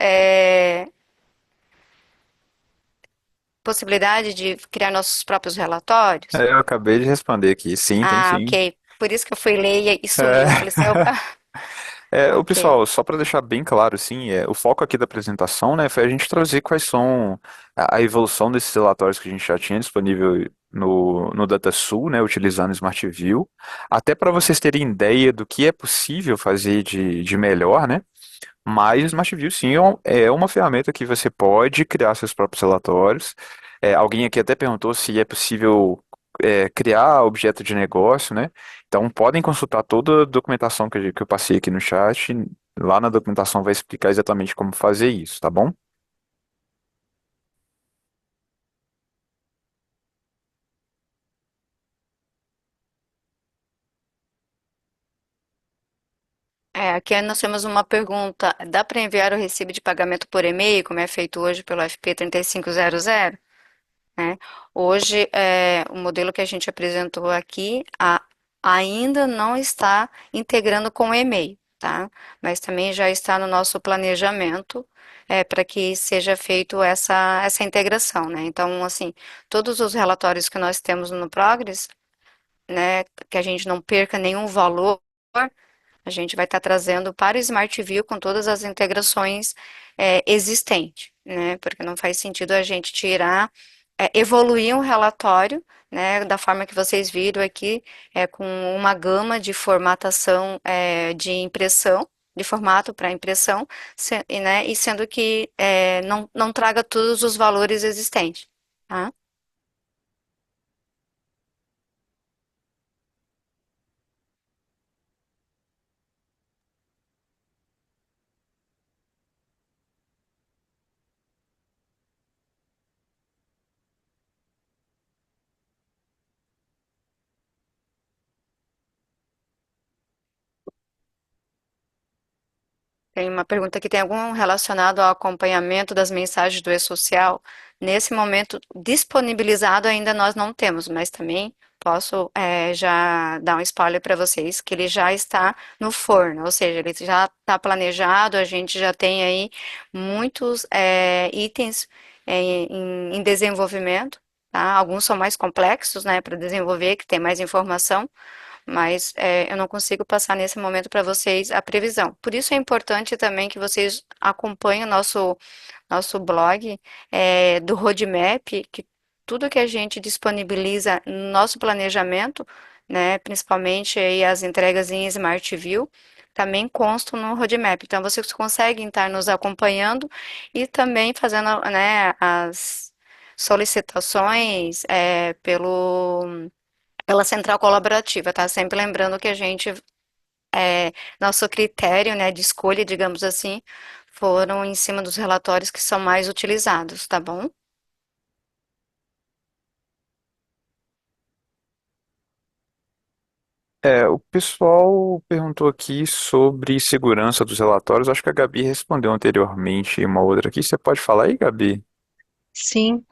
possibilidade de criar nossos próprios relatórios? Eu acabei de responder aqui. Sim, tem Ah, sim. ok. Por isso que eu fui ler e É, sumiu. Eu falei assim, opa, o ok. pessoal, só para deixar bem claro, assim, o foco aqui da apresentação, né, foi a gente trazer quais são a evolução desses relatórios que a gente já tinha disponível no DataSul, né, utilizando o Smart View, até para vocês terem ideia do que é possível fazer de melhor, né? Mas o Smart View, sim, é uma ferramenta que você pode criar seus próprios relatórios. Alguém aqui até perguntou se é possível criar objeto de negócio, né? Então, podem consultar toda a documentação que eu passei aqui no chat. Lá na documentação vai explicar exatamente como fazer isso, tá bom? Aqui nós temos uma pergunta. Dá para enviar o recibo de pagamento por e-mail, como é feito hoje pelo FP 3500, né? Hoje, o modelo que a gente apresentou aqui ainda não está integrando com o e-mail, tá? Mas também já está no nosso planejamento, para que seja feito essa integração, né? Então, assim, todos os relatórios que nós temos no Progress, né, que a gente não perca nenhum valor, a gente vai estar trazendo para o Smart View com todas as integrações existentes, né? Porque não faz sentido a gente tirar, evoluir um relatório, né, da forma que vocês viram aqui, com uma gama de formatação de impressão, de formato para impressão, né, e sendo que não traga todos os valores existentes, tá? Tem uma pergunta que tem algum relacionado ao acompanhamento das mensagens do e-social. Nesse momento, disponibilizado ainda nós não temos, mas também posso já dar um spoiler para vocês que ele já está no forno, ou seja, ele já está planejado, a gente já tem aí muitos itens em desenvolvimento, tá? Alguns são mais complexos, né, para desenvolver, que tem mais informação, mas eu não consigo passar nesse momento para vocês a previsão. Por isso é importante também que vocês acompanhem o nosso blog do roadmap, que tudo que a gente disponibiliza no nosso planejamento, né, principalmente aí as entregas em Smart View, também constam no roadmap. Então vocês conseguem estar nos acompanhando e também fazendo, né, as solicitações pela central colaborativa, tá? Sempre lembrando que a gente, nosso critério, né, de escolha, digamos assim, foram em cima dos relatórios que são mais utilizados, tá bom? O pessoal perguntou aqui sobre segurança dos relatórios. Acho que a Gabi respondeu anteriormente uma outra aqui. Você pode falar aí, Gabi? Sim,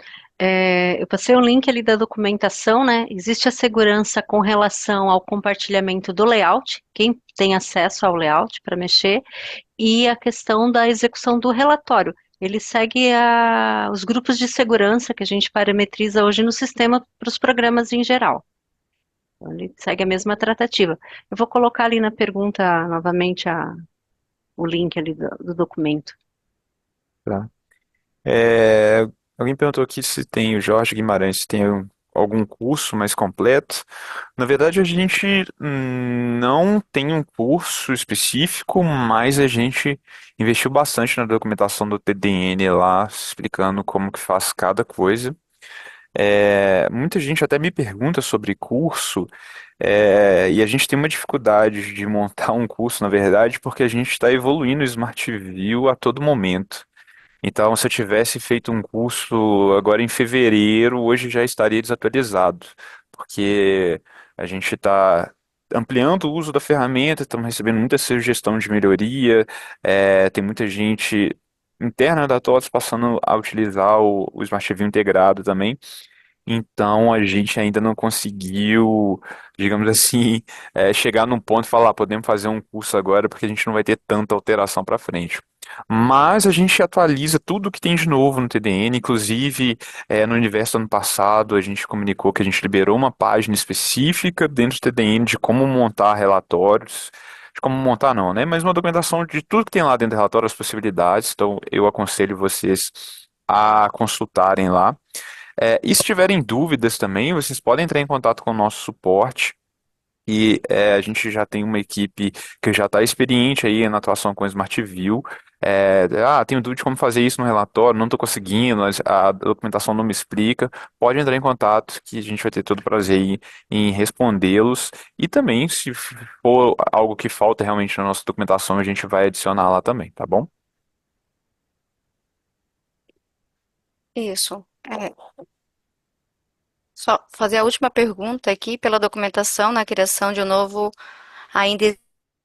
eu passei o link ali da documentação, né? Existe a segurança com relação ao compartilhamento do layout, quem tem acesso ao layout para mexer, e a questão da execução do relatório. Ele segue os grupos de segurança que a gente parametriza hoje no sistema para os programas em geral. Então, ele segue a mesma tratativa. Eu vou colocar ali na pergunta novamente o link ali do documento. Tá. É, alguém perguntou aqui se tem o Jorge Guimarães, se tem algum curso mais completo. Na verdade, a gente não tem um curso específico, mas a gente investiu bastante na documentação do TDN lá, explicando como que faz cada coisa. Muita gente até me pergunta sobre curso, e a gente tem uma dificuldade de montar um curso, na verdade, porque a gente está evoluindo o Smart View a todo momento. Então, se eu tivesse feito um curso agora em fevereiro, hoje já estaria desatualizado, porque a gente está ampliando o uso da ferramenta, estamos recebendo muita sugestão de melhoria, tem muita gente interna da TOTS passando a utilizar o Smart View integrado também. Então a gente ainda não conseguiu, digamos assim, chegar num ponto e falar, podemos fazer um curso agora porque a gente não vai ter tanta alteração para frente. Mas a gente atualiza tudo que tem de novo no TDN, inclusive no universo do ano passado a gente comunicou que a gente liberou uma página específica dentro do TDN de como montar relatórios, de como montar não, né? Mas uma documentação de tudo que tem lá dentro do relatório, as possibilidades. Então eu aconselho vocês a consultarem lá. E se tiverem dúvidas também, vocês podem entrar em contato com o nosso suporte. E a gente já tem uma equipe que já está experiente aí na atuação com o Smart View. Tenho dúvida de como fazer isso no relatório, não estou conseguindo, a documentação não me explica. Pode entrar em contato que a gente vai ter todo o prazer em respondê-los. E também, se for algo que falta realmente na nossa documentação, a gente vai adicionar lá também, tá bom? Isso. Só fazer a última pergunta aqui pela documentação na criação de um novo. Ainda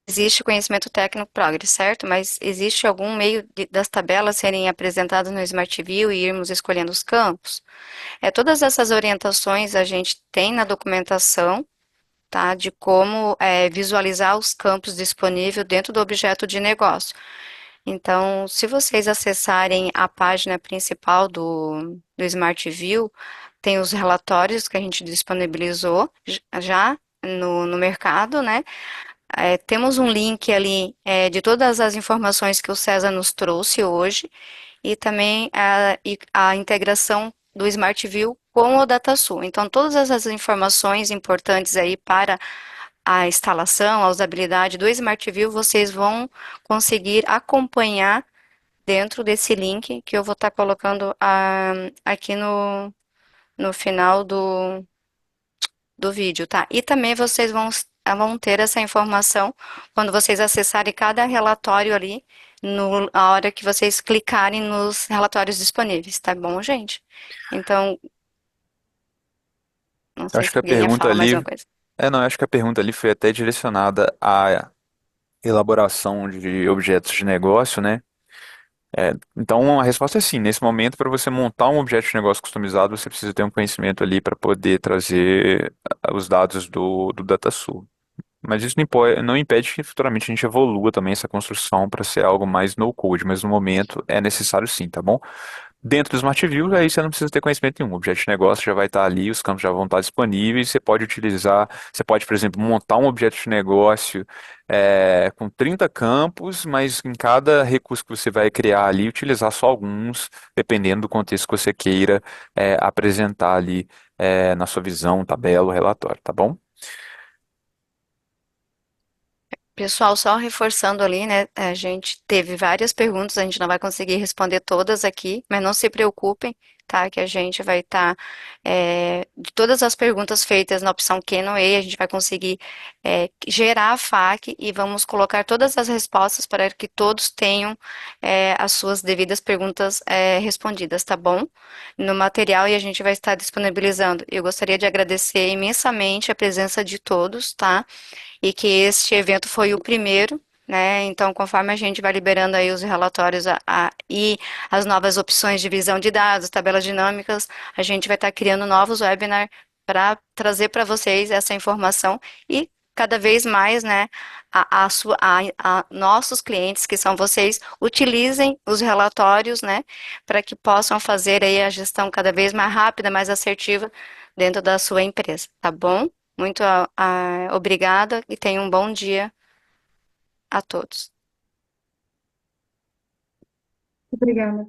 existe conhecimento técnico Progress, certo? Mas existe algum meio das tabelas serem apresentadas no Smart View e irmos escolhendo os campos? Todas essas orientações a gente tem na documentação, tá? De como visualizar os campos disponíveis dentro do objeto de negócio. Então, se vocês acessarem a página principal do Smart View, tem os relatórios que a gente disponibilizou já no mercado, né? Temos um link ali de todas as informações que o César nos trouxe hoje e também a integração do Smart View com o DataSul. Então, todas essas informações importantes aí para a instalação, a usabilidade do Smart View, vocês vão conseguir acompanhar dentro desse link que eu vou estar colocando aqui no final do vídeo, tá? E também vocês vão ter essa informação quando vocês acessarem cada relatório ali, na hora que vocês clicarem nos relatórios disponíveis, tá bom, gente? Então, não Eu sei acho se que a alguém ia pergunta falar mais ali. uma coisa. Não, eu acho que a pergunta ali foi até direcionada à elaboração de objetos de negócio, né? Então a resposta é sim. Nesse momento, para você montar um objeto de negócio customizado, você precisa ter um conhecimento ali para poder trazer os dados do DataSul. Mas isso não impede que futuramente a gente evolua também essa construção para ser algo mais no-code, mas no momento é necessário sim, tá bom? Dentro do Smart View, aí você não precisa ter conhecimento nenhum. O objeto de negócio já vai estar ali, os campos já vão estar disponíveis. Você pode, por exemplo, montar um objeto de negócio com 30 campos, mas em cada recurso que você vai criar ali, utilizar só alguns, dependendo do contexto que você queira apresentar ali na sua visão, tabela, ou relatório, tá bom? Pessoal, só reforçando ali, né? A gente teve várias perguntas, a gente não vai conseguir responder todas aqui, mas não se preocupem, tá? Que a gente vai estar, de todas as perguntas feitas na opção Q&A, a gente vai conseguir gerar a FAQ e vamos colocar todas as respostas para que todos tenham as suas devidas perguntas respondidas, tá bom? No material e a gente vai estar disponibilizando. Eu gostaria de agradecer imensamente a presença de todos, tá? E que este evento foi o primeiro, né? Então, conforme a gente vai liberando aí os relatórios e as novas opções de visão de dados, tabelas dinâmicas, a gente vai estar criando novos webinars para trazer para vocês essa informação e cada vez mais, né, nossos clientes, que são vocês, utilizem os relatórios, né, para que possam fazer aí a gestão cada vez mais rápida, mais assertiva dentro da sua empresa, tá bom? Muito obrigada e tenha um bom dia a todos. Obrigada.